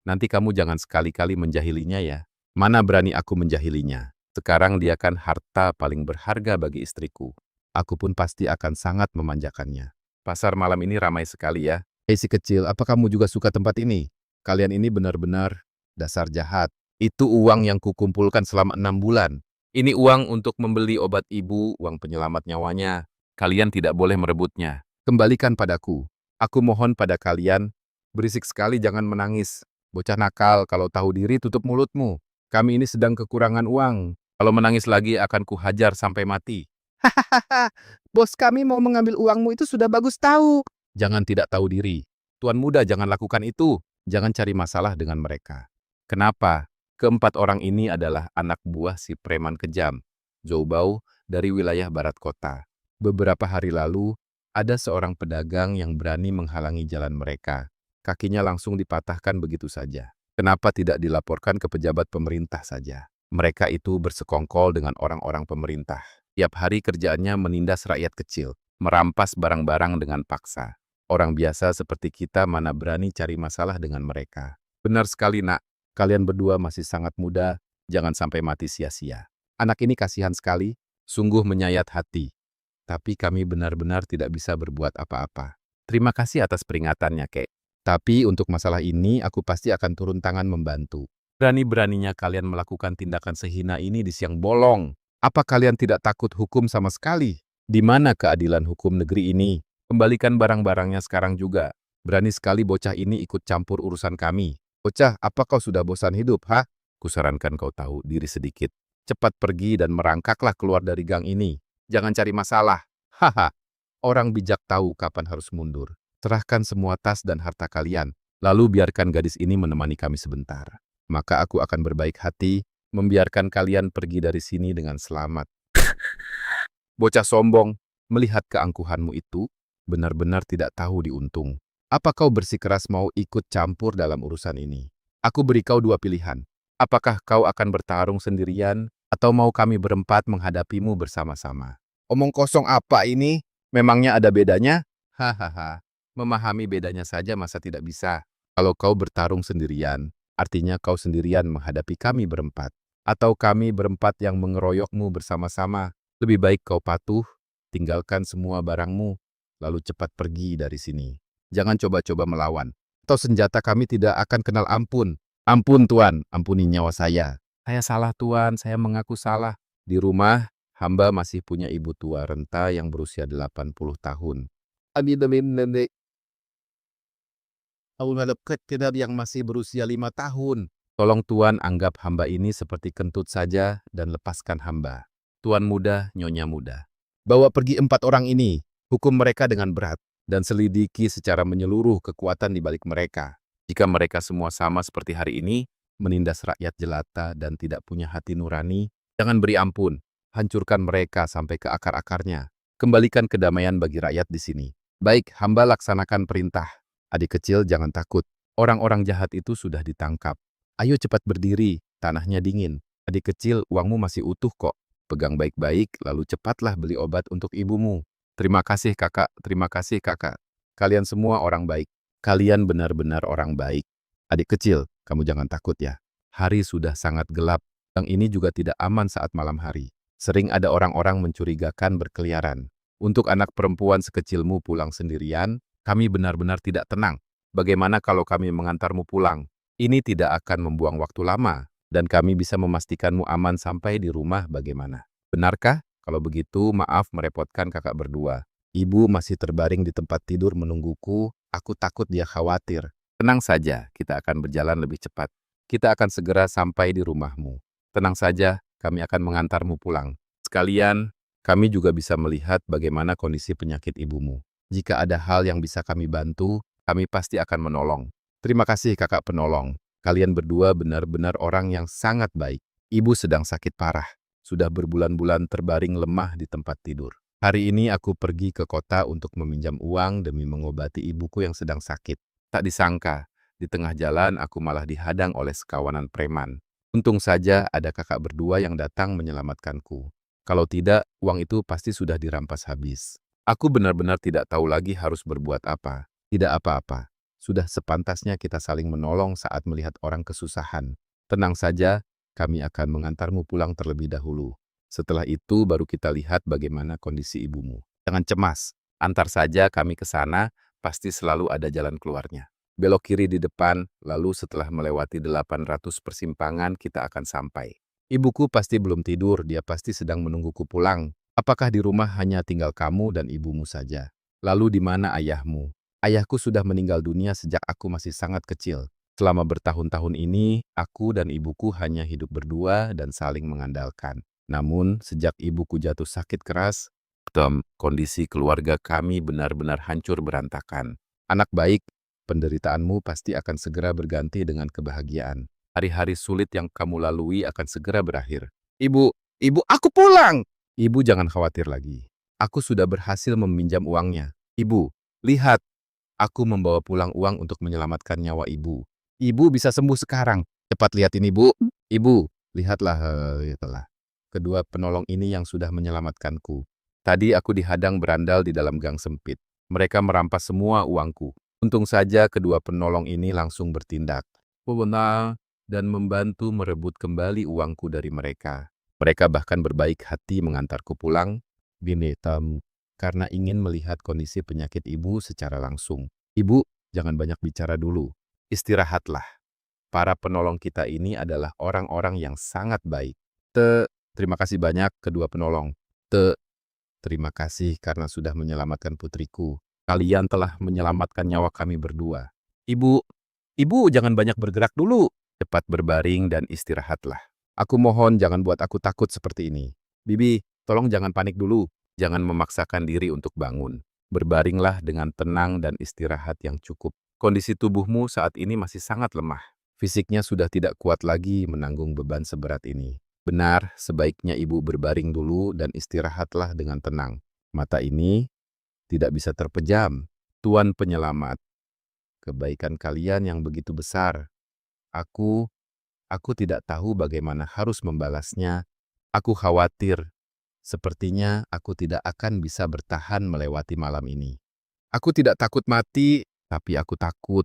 Nanti kamu jangan sekali-kali menjahilinya ya. Mana berani aku menjahilinya. Sekarang dia kan harta paling berharga bagi istriku. Aku pun pasti akan sangat memanjakannya. Pasar malam ini ramai sekali ya. Hei si kecil, apa kamu juga suka tempat ini? Kalian ini benar-benar dasar jahat. Itu uang yang kukumpulkan selama 6 bulan. Ini uang untuk membeli obat ibu, uang penyelamat nyawanya. Kalian tidak boleh merebutnya. Kembalikan padaku. Aku mohon pada kalian, berisik sekali jangan menangis. Bocah nakal, kalau tahu diri tutup mulutmu. Kami ini sedang kekurangan uang. Kalau menangis lagi akan kuhajar sampai mati. Hahaha, bos kami mau mengambil uangmu itu sudah bagus tahu. Jangan tidak tahu diri. Tuan muda jangan lakukan itu. Jangan cari masalah dengan mereka. Kenapa? Keempat orang ini adalah anak buah si preman kejam, Zhou Bao, dari wilayah barat kota. Beberapa hari lalu, ada seorang pedagang yang berani menghalangi jalan mereka. Kakinya langsung dipatahkan begitu saja. Kenapa tidak dilaporkan ke pejabat pemerintah saja? Mereka itu bersekongkol dengan orang-orang pemerintah. Tiap hari kerjaannya menindas rakyat kecil, merampas barang-barang dengan paksa. Orang biasa seperti kita mana berani cari masalah dengan mereka. Benar sekali, Nak. Kalian berdua masih sangat muda, jangan sampai mati sia-sia. Anak ini kasihan sekali, sungguh menyayat hati. Tapi kami benar-benar tidak bisa berbuat apa-apa. Terima kasih atas peringatannya, Kek. Tapi untuk masalah ini, aku pasti akan turun tangan membantu. Berani-beraninya kalian melakukan tindakan sehina ini di siang bolong. Apa kalian tidak takut hukum sama sekali? Di mana keadilan hukum negeri ini? Kembalikan barang-barangnya sekarang juga. Berani sekali bocah ini ikut campur urusan kami. Bocah, apa kau sudah bosan hidup, ha? Kusarankan kau tahu diri sedikit. Cepat pergi dan merangkaklah keluar dari gang ini. Jangan cari masalah. Haha. Orang bijak tahu kapan harus mundur. Serahkan semua tas dan harta kalian. Lalu biarkan gadis ini menemani kami sebentar. Maka aku akan berbaik hati membiarkan kalian pergi dari sini dengan selamat. Bocah sombong, melihat keangkuhanmu itu, benar-benar tidak tahu diuntung. Apa kau bersikeras mau ikut campur dalam urusan ini? Aku beri kau dua pilihan. Apakah kau akan bertarung sendirian atau mau kami berempat menghadapimu bersama-sama? Omong kosong apa ini? Memangnya ada bedanya? Hahaha. Memahami bedanya saja masa tidak bisa. Kalau kau bertarung sendirian, artinya kau sendirian menghadapi kami berempat. Atau kami berempat yang mengeroyokmu bersama-sama. Lebih baik kau patuh, tinggalkan semua barangmu, lalu cepat pergi dari sini. Jangan coba-coba melawan. Atau senjata kami tidak akan kenal ampun. Ampun Tuan, ampuni nyawa saya. Saya salah Tuan, saya mengaku salah. Di rumah, hamba masih punya ibu tua renta yang berusia 80 tahun. Abi demi nenek. Aku dekat tidak yang masih berusia 5 tahun. Tolong Tuan anggap hamba ini seperti kentut saja dan lepaskan hamba. Tuan muda, nyonya muda. Bawa pergi 4 orang ini, hukum mereka dengan berat, dan selidiki secara menyeluruh kekuatan di balik mereka. Jika mereka semua sama seperti hari ini, menindas rakyat jelata dan tidak punya hati nurani, jangan beri ampun, hancurkan mereka sampai ke akar-akarnya. Kembalikan kedamaian bagi rakyat di sini. Baik, hamba laksanakan perintah. Adik kecil jangan takut, orang-orang jahat itu sudah ditangkap. Ayo cepat berdiri, tanahnya dingin. Adik kecil, uangmu masih utuh kok. Pegang baik-baik, lalu cepatlah beli obat untuk ibumu. Terima kasih kakak, terima kasih kakak. Kalian semua orang baik. Kalian benar-benar orang baik. Adik kecil, kamu jangan takut ya. Hari sudah sangat gelap. Yang ini juga tidak aman saat malam hari. Sering ada orang-orang mencurigakan berkeliaran. Untuk anak perempuan sekecilmu pulang sendirian, kami benar-benar tidak tenang. Bagaimana kalau kami mengantarmu pulang? Ini tidak akan membuang waktu lama, dan kami bisa memastikanmu aman sampai di rumah bagaimana. Benarkah? Kalau begitu, maaf merepotkan kakak berdua. Ibu masih terbaring di tempat tidur menungguku. Aku takut dia khawatir. Tenang saja, kita akan berjalan lebih cepat. Kita akan segera sampai di rumahmu. Tenang saja, kami akan mengantarmu pulang. Sekalian, kami juga bisa melihat bagaimana kondisi penyakit ibumu. Jika ada hal yang bisa kami bantu, kami pasti akan menolong. Terima kasih kakak penolong. Kalian berdua benar-benar orang yang sangat baik. Ibu sedang sakit parah. Sudah berbulan-bulan terbaring lemah di tempat tidur. Hari ini aku pergi ke kota untuk meminjam uang demi mengobati ibuku yang sedang sakit. Tak disangka, di tengah jalan aku malah dihadang oleh sekawanan preman. Untung saja ada kakak berdua yang datang menyelamatkanku. Kalau tidak, uang itu pasti sudah dirampas habis. Aku benar-benar tidak tahu lagi harus berbuat apa. Tidak apa-apa. Sudah sepantasnya kita saling menolong saat melihat orang kesusahan. Tenang saja, kami akan mengantarmu pulang terlebih dahulu. Setelah itu baru kita lihat bagaimana kondisi ibumu. Jangan cemas, antar saja kami ke sana, pasti selalu ada jalan keluarnya. Belok kiri di depan, lalu setelah melewati 800 persimpangan kita akan sampai. Ibuku pasti belum tidur, dia pasti sedang menungguku pulang. Apakah di rumah hanya tinggal kamu dan ibumu saja? Lalu di mana ayahmu? Ayahku sudah meninggal dunia sejak aku masih sangat kecil. Selama bertahun-tahun ini, aku dan ibuku hanya hidup berdua dan saling mengandalkan. Namun, sejak ibuku jatuh sakit keras, kondisi keluarga kami benar-benar hancur berantakan. Anak baik, penderitaanmu pasti akan segera berganti dengan kebahagiaan. Hari-hari sulit yang kamu lalui akan segera berakhir. Ibu, aku pulang! Ibu jangan khawatir lagi. Aku sudah berhasil meminjam uangnya. Ibu, lihat, aku membawa pulang uang untuk menyelamatkan nyawa ibu. Ibu bisa sembuh sekarang. Cepat lihat ini, Bu. Ibu, lihatlah, telah. Kedua penolong ini yang sudah menyelamatkanku. Tadi aku dihadang berandal di dalam gang sempit. Mereka merampas semua uangku. Untung saja kedua penolong ini langsung bertindak. Benar, dan membantu merebut kembali uangku dari mereka. Mereka bahkan berbaik hati mengantarku pulang, karena ingin melihat kondisi penyakit ibu secara langsung. Ibu, jangan banyak bicara dulu. Istirahatlah. Para penolong kita ini adalah orang-orang yang sangat baik. Terima kasih banyak kedua penolong. Terima kasih karena sudah menyelamatkan putriku. Kalian telah menyelamatkan nyawa kami berdua. Ibu jangan banyak bergerak dulu. Cepat berbaring dan istirahatlah. Aku mohon jangan buat aku takut seperti ini. Bibi, tolong jangan panik dulu. Jangan memaksakan diri untuk bangun. Berbaringlah dengan tenang dan istirahat yang cukup. Kondisi tubuhmu saat ini masih sangat lemah. Fisiknya sudah tidak kuat lagi menanggung beban seberat ini. Benar, sebaiknya ibu berbaring dulu dan istirahatlah dengan tenang. Mata ini tidak bisa terpejam. Tuan penyelamat, kebaikan kalian yang begitu besar. Aku aku tidak tahu bagaimana harus membalasnya. Aku khawatir. Sepertinya aku tidak akan bisa bertahan melewati malam ini. Aku tidak takut mati, tapi aku takut.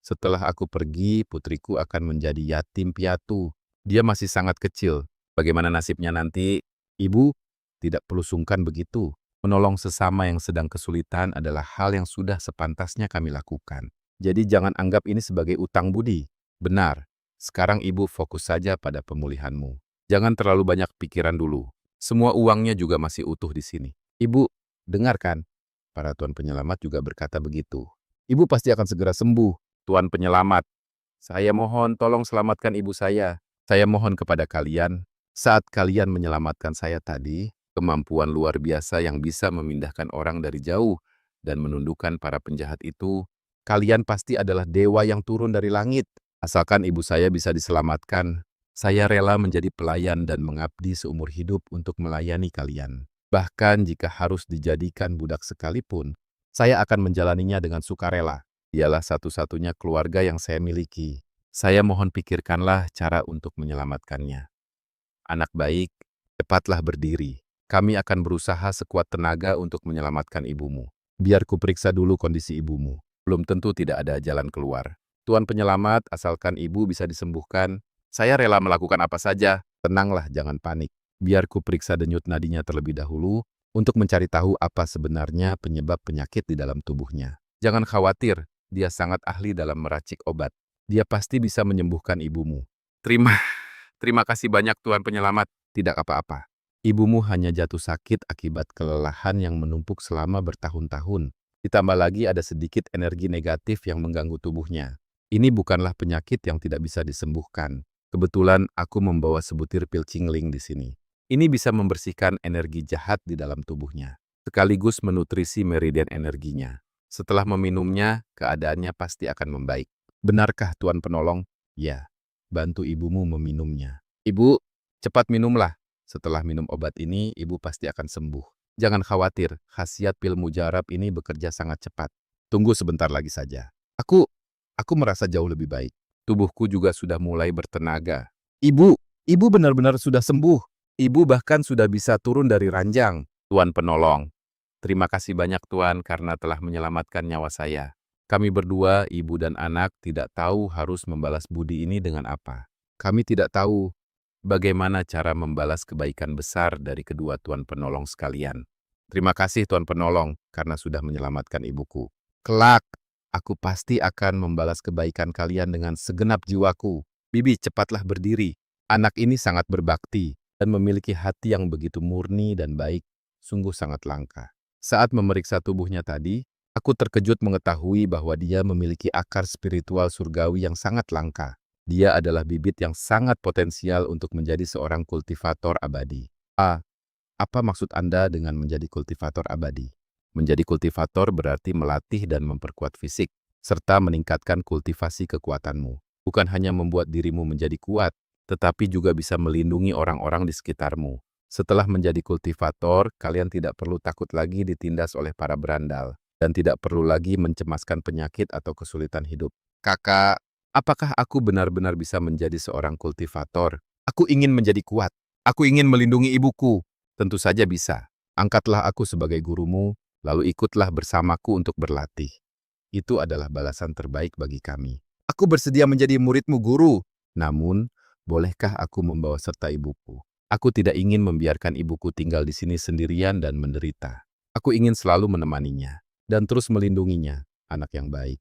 Setelah aku pergi, putriku akan menjadi yatim piatu. Dia masih sangat kecil. Bagaimana nasibnya nanti? Ibu, tidak perlu sungkan begitu. Menolong sesama yang sedang kesulitan adalah hal yang sudah sepantasnya kami lakukan. Jadi jangan anggap ini sebagai utang budi. Benar, sekarang ibu fokus saja pada pemulihanmu. Jangan terlalu banyak pikiran dulu. Semua uangnya juga masih utuh di sini. Ibu, dengarkan. Para tuan penyelamat juga berkata begitu. Ibu pasti akan segera sembuh. Tuan penyelamat, saya mohon tolong selamatkan ibu saya. Saya mohon kepada kalian, saat kalian menyelamatkan saya tadi, kemampuan luar biasa yang bisa memindahkan orang dari jauh dan menundukkan para penjahat itu, kalian pasti adalah dewa yang turun dari langit. Asalkan ibu saya bisa diselamatkan, saya rela menjadi pelayan dan mengabdi seumur hidup untuk melayani kalian. Bahkan jika harus dijadikan budak sekalipun, saya akan menjalaninya dengan sukarela. Dialah satu-satunya keluarga yang saya miliki. Saya mohon pikirkanlah cara untuk menyelamatkannya. Anak baik, cepatlah berdiri. Kami akan berusaha sekuat tenaga untuk menyelamatkan ibumu. Biar kuperiksa dulu kondisi ibumu. Belum tentu tidak ada jalan keluar. Tuan penyelamat, asalkan ibu bisa disembuhkan, saya rela melakukan apa saja. Tenanglah, jangan panik. Biar kuperiksa denyut nadinya terlebih dahulu untuk mencari tahu apa sebenarnya penyebab penyakit di dalam tubuhnya. Jangan khawatir, dia sangat ahli dalam meracik obat. Dia pasti bisa menyembuhkan ibumu. Terima kasih banyak Tuan Penyelamat. Tidak apa-apa. Ibumu hanya jatuh sakit akibat kelelahan yang menumpuk selama bertahun-tahun. Ditambah lagi ada sedikit energi negatif yang mengganggu tubuhnya. Ini bukanlah penyakit yang tidak bisa disembuhkan. Kebetulan aku membawa sebutir pil cingling di sini. Ini bisa membersihkan energi jahat di dalam tubuhnya, sekaligus menutrisi meridian energinya. Setelah meminumnya, keadaannya pasti akan membaik. Benarkah Tuan Penolong? Ya, bantu ibumu meminumnya. Ibu, cepat minumlah. Setelah minum obat ini, ibu pasti akan sembuh. Jangan khawatir, khasiat pil mujarab ini bekerja sangat cepat. Tunggu sebentar lagi saja. Aku merasa jauh lebih baik. Tubuhku juga sudah mulai bertenaga. Ibu benar-benar sudah sembuh. Ibu bahkan sudah bisa turun dari ranjang. Tuan Penolong, terima kasih banyak Tuan karena telah menyelamatkan nyawa saya. Kami berdua, ibu dan anak, tidak tahu harus membalas budi ini dengan apa. Kami tidak tahu bagaimana cara membalas kebaikan besar dari kedua Tuan Penolong sekalian. Terima kasih Tuan Penolong karena sudah menyelamatkan ibuku. Kelak, aku pasti akan membalas kebaikan kalian dengan segenap jiwaku. Bibi, cepatlah berdiri. Anak ini sangat berbakti dan memiliki hati yang begitu murni dan baik, sungguh sangat langka. Saat memeriksa tubuhnya tadi, aku terkejut mengetahui bahwa dia memiliki akar spiritual surgawi yang sangat langka. Dia adalah bibit yang sangat potensial untuk menjadi seorang kultivator abadi. Apa maksud Anda dengan menjadi kultivator abadi? Menjadi kultivator berarti melatih dan memperkuat fisik, serta meningkatkan kultivasi kekuatanmu. Bukan hanya membuat dirimu menjadi kuat, tetapi juga bisa melindungi orang-orang di sekitarmu. Setelah menjadi kultivator, kalian tidak perlu takut lagi ditindas oleh para berandal, dan tidak perlu lagi mencemaskan penyakit atau kesulitan hidup. Kakak, apakah aku benar-benar bisa menjadi seorang kultivator? Aku ingin menjadi kuat. Aku ingin melindungi ibuku. Tentu saja bisa. Angkatlah aku sebagai gurumu, lalu ikutlah bersamaku untuk berlatih. Itu adalah balasan terbaik bagi kami. Aku bersedia menjadi muridmu, guru. Namun, bolehkah aku membawa serta ibuku? Aku tidak ingin membiarkan ibuku tinggal di sini sendirian dan menderita. Aku ingin selalu menemaninya dan terus melindunginya, anak yang baik.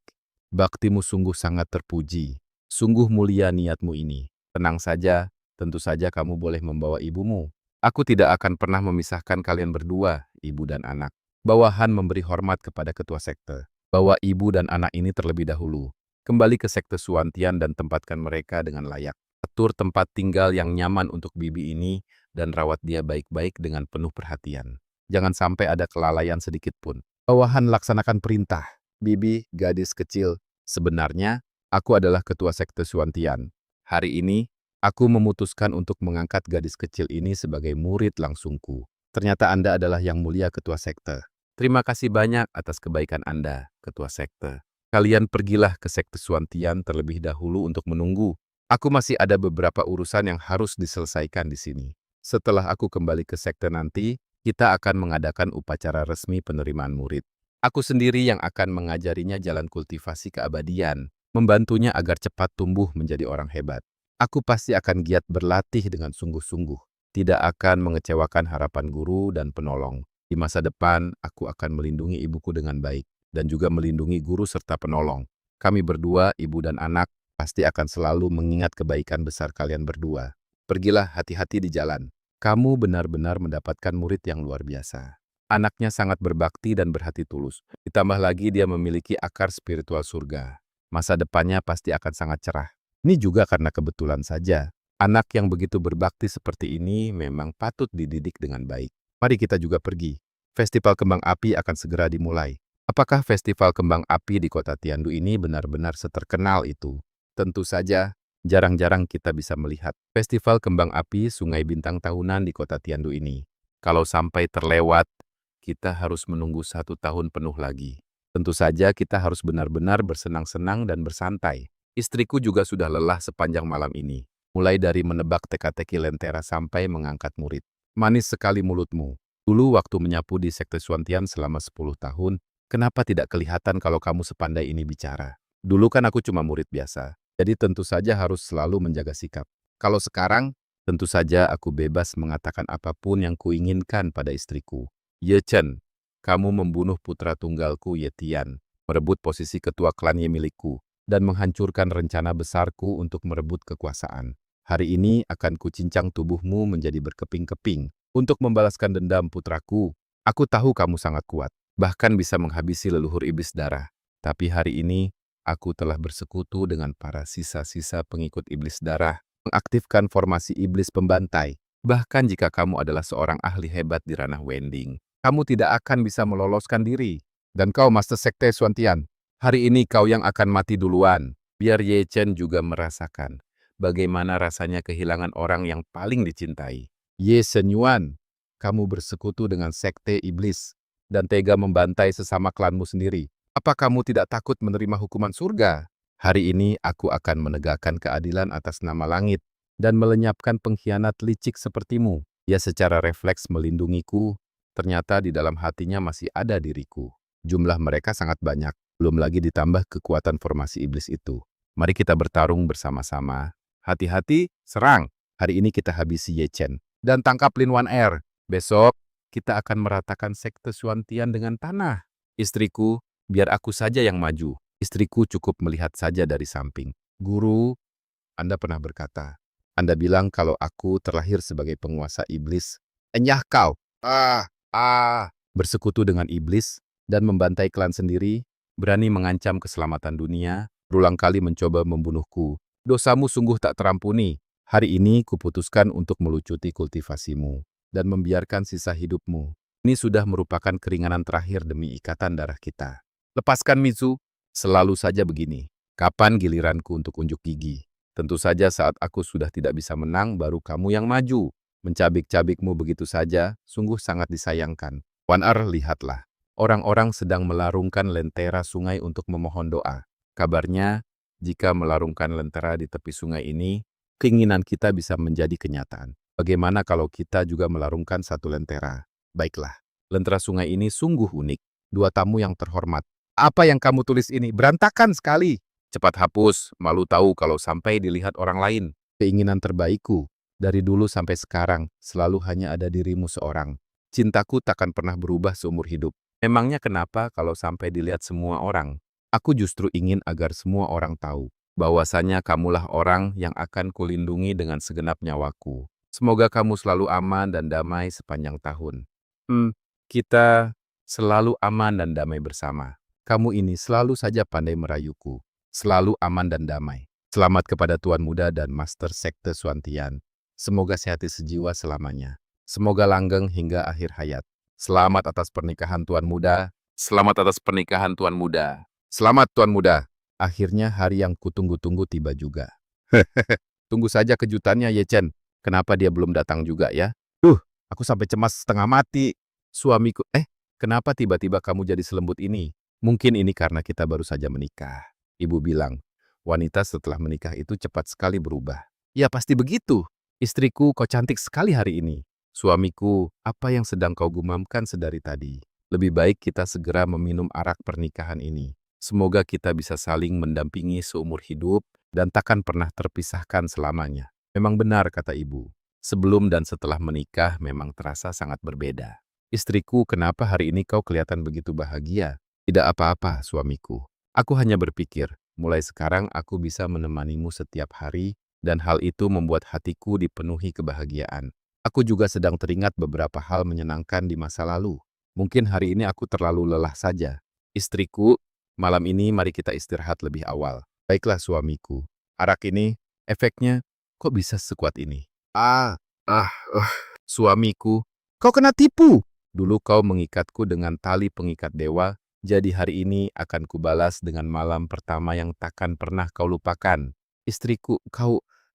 Baktimu sungguh sangat terpuji. Sungguh mulia niatmu ini. Tenang saja, tentu saja kamu boleh membawa ibumu. Aku tidak akan pernah memisahkan kalian berdua, ibu dan anak. Bawahan memberi hormat kepada ketua sekte. Bawa ibu dan anak ini terlebih dahulu. Kembali ke sekte Suantian dan tempatkan mereka dengan layak. Atur tempat tinggal yang nyaman untuk bibi ini dan rawat dia baik-baik dengan penuh perhatian. Jangan sampai ada kelalaian sedikit pun. Bawahan laksanakan perintah. Bibi, gadis kecil, sebenarnya aku adalah ketua sekte Suantian. Hari ini, aku memutuskan untuk mengangkat gadis kecil ini sebagai murid langsungku. Ternyata Anda adalah yang mulia ketua sekte. Terima kasih banyak atas kebaikan Anda, ketua sekte. Kalian pergilah ke sekte Suantian terlebih dahulu untuk menunggu. Aku masih ada beberapa urusan yang harus diselesaikan di sini. Setelah aku kembali ke sekte nanti, kita akan mengadakan upacara resmi penerimaan murid. Aku sendiri yang akan mengajarinya jalan kultivasi keabadian, membantunya agar cepat tumbuh menjadi orang hebat. Aku pasti akan giat berlatih dengan sungguh-sungguh, tidak akan mengecewakan harapan guru dan penolong. Di masa depan, aku akan melindungi ibuku dengan baik, dan juga melindungi guru serta penolong. Kami berdua, ibu dan anak, pasti akan selalu mengingat kebaikan besar kalian berdua. Pergilah hati-hati di jalan. Kamu benar-benar mendapatkan murid yang luar biasa. Anaknya sangat berbakti dan berhati tulus. Ditambah lagi dia memiliki akar spiritual surga. Masa depannya pasti akan sangat cerah. Ini juga karena kebetulan saja. Anak yang begitu berbakti seperti ini memang patut dididik dengan baik. Mari kita juga pergi. Festival kembang api akan segera dimulai. Apakah festival kembang api di kota Tiandu ini benar-benar seterkenal itu? Tentu saja, jarang-jarang kita bisa melihat festival kembang api Sungai Bintang tahunan di kota Tiandu ini. Kalau sampai terlewat, kita harus menunggu 1 tahun penuh lagi. Tentu saja kita harus benar-benar bersenang-senang dan bersantai. Istriku juga sudah lelah sepanjang malam ini. Mulai dari menebak teka-teki lentera sampai mengangkat murid. Manis sekali mulutmu. Dulu waktu menyapu di Sekte Suantian selama 10 tahun, kenapa tidak kelihatan kalau kamu sepandai ini bicara? Dulu kan aku cuma murid biasa. Jadi tentu saja harus selalu menjaga sikap. Kalau sekarang, tentu saja aku bebas mengatakan apapun yang kuinginkan pada istriku. Ye Chen, kamu membunuh putra tunggalku Ye Tian, merebut posisi ketua klan Ye milikku, dan menghancurkan rencana besarku untuk merebut kekuasaan. Hari ini akan kucincang tubuhmu menjadi berkeping-keping untuk membalaskan dendam putraku. Aku tahu kamu sangat kuat, bahkan bisa menghabisi leluhur iblis darah. Tapi hari ini, aku telah bersekutu dengan para sisa-sisa pengikut iblis darah, mengaktifkan formasi iblis pembantai. Bahkan jika kamu adalah seorang ahli hebat di ranah Wending, kamu tidak akan bisa meloloskan diri. Dan kau Master Sekte Suantian, hari ini kau yang akan mati duluan. Biar Ye Chen juga merasakan bagaimana rasanya kehilangan orang yang paling dicintai. Ye Shenyuan, kamu bersekutu dengan Sekte Iblis dan tega membantai sesama klanmu sendiri. Apa kamu tidak takut menerima hukuman surga? Hari ini aku akan menegakkan keadilan atas nama langit dan melenyapkan pengkhianat licik sepertimu. Dia secara refleks melindungiku, ternyata di dalam hatinya masih ada diriku. Jumlah mereka sangat banyak, belum lagi ditambah kekuatan formasi iblis itu. Mari kita bertarung bersama-sama. Hati-hati, serang. Hari ini kita habisi Ye Chen dan tangkap Lin Wan Er. Besok, kita akan meratakan Sekte Suantian dengan tanah. Istriku, biar aku saja yang maju. Istriku cukup melihat saja dari samping. Guru, Anda pernah berkata, Anda bilang kalau aku terlahir sebagai penguasa iblis. Enyah kau. Bersekutu dengan iblis dan membantai klan sendiri, berani mengancam keselamatan dunia, berulang kali mencoba membunuhku. Dosamu sungguh tak terampuni. Hari ini kuputuskan untuk melucuti kultivasimu dan membiarkan sisa hidupmu. Ini sudah merupakan keringanan terakhir demi ikatan darah kita. Lepaskan Mizu, selalu saja begini. Kapan giliranku untuk unjuk gigi? Tentu saja saat aku sudah tidak bisa menang, baru kamu yang maju. Mencabik-cabikmu begitu saja, sungguh sangat disayangkan. Wan Er, lihatlah. Orang-orang sedang melarungkan lentera sungai untuk memohon doa. Kabarnya, jika melarungkan lentera di tepi sungai ini, keinginan kita bisa menjadi kenyataan. Bagaimana kalau kita juga melarungkan satu lentera? Baiklah, lentera sungai ini sungguh unik. Dua tamu yang terhormat. Apa yang kamu tulis ini? Berantakan sekali. Cepat hapus, malu tahu kalau sampai dilihat orang lain. Keinginan terbaikku, dari dulu sampai sekarang, selalu hanya ada dirimu seorang. Cintaku takkan pernah berubah seumur hidup. Memangnya kenapa kalau sampai dilihat semua orang? Aku justru ingin agar semua orang tahu bahwasanya kamulah orang yang akan kulindungi dengan segenap nyawaku. Semoga kamu selalu aman dan damai sepanjang tahun. Kita selalu aman dan damai bersama. Kamu ini selalu saja pandai merayuku. Selalu aman dan damai. Selamat kepada Tuan Muda dan Master Sekte Suantian. Semoga sehati sejiwa selamanya. Semoga langgeng hingga akhir hayat. Selamat atas pernikahan Tuan Muda. Selamat atas pernikahan Tuan Muda. Selamat Tuan Muda. Akhirnya hari yang kutunggu-tunggu tiba juga. Tunggu saja kejutannya Ye Chen. Kenapa dia belum datang juga ya? Aku sampai cemas setengah mati. Suamiku, kenapa tiba-tiba kamu jadi selembut ini? Mungkin ini karena kita baru saja menikah. Ibu bilang, Wanita setelah menikah itu cepat sekali berubah. Ya pasti begitu. Istriku, kau cantik sekali hari ini. Suamiku, apa yang sedang kau gumamkan sedari tadi? Lebih baik kita segera meminum arak pernikahan ini. Semoga kita bisa saling mendampingi seumur hidup dan takkan pernah terpisahkan selamanya. Memang benar kata ibu. Sebelum dan setelah menikah memang terasa sangat berbeda. Istriku, kenapa hari ini kau kelihatan begitu bahagia? Tidak apa-apa, suamiku. Aku hanya berpikir, mulai sekarang aku bisa menemanimu setiap hari dan hal itu membuat hatiku dipenuhi kebahagiaan. Aku juga sedang teringat beberapa hal menyenangkan di masa lalu. Mungkin hari ini aku terlalu lelah saja. Istriku, malam ini mari kita istirahat lebih awal. Baiklah suamiku. Arak ini, efeknya, kok bisa sekuat ini? Ah, ah, suamiku. Kau kena tipu. Dulu kau mengikatku dengan tali pengikat dewa, jadi hari ini akan kubalas dengan malam pertama yang takkan pernah kau lupakan. Istriku,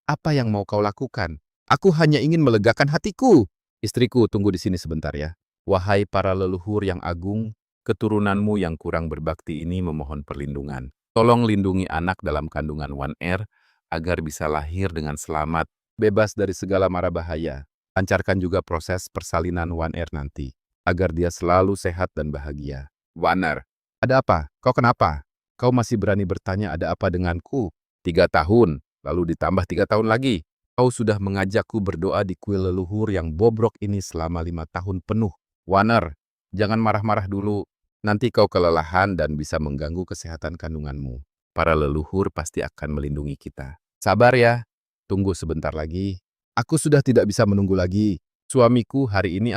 apa yang mau kau lakukan? Aku hanya ingin melegakan hatiku. Istriku, tunggu di sini sebentar ya. Wahai para leluhur yang agung, keturunanmu yang kurang berbakti ini memohon perlindungan. Tolong lindungi anak dalam kandungan Wan Er agar bisa lahir dengan selamat, bebas dari segala mara bahaya. Lancarkan juga proses persalinan Wan Er nanti, agar dia selalu sehat dan bahagia. Wan Er, ada apa? Kau kenapa? Kau masih berani bertanya ada apa denganku? 3 tahun, lalu ditambah 3 tahun lagi. Kau sudah mengajakku berdoa di kuil leluhur yang bobrok ini selama 5 tahun penuh. Wan Er, jangan marah-marah dulu. Nanti kau kelelahan dan bisa mengganggu kesehatan kandunganmu. Para leluhur pasti akan melindungi kita. Sabar ya, tunggu sebentar lagi. Aku sudah tidak bisa menunggu lagi. Suamiku, hari ini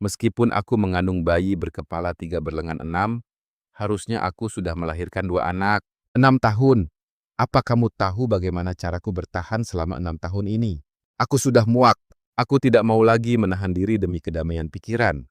meskipun aku mengandung bayi berkepala 3 berlengan 6, harusnya aku sudah melahirkan 2 anak. 6 tahun. Apa kamu tahu bagaimana caraku bertahan selama 6 tahun ini? Aku sudah muak. Aku tidak mau lagi menahan diri demi kedamaian pikiran.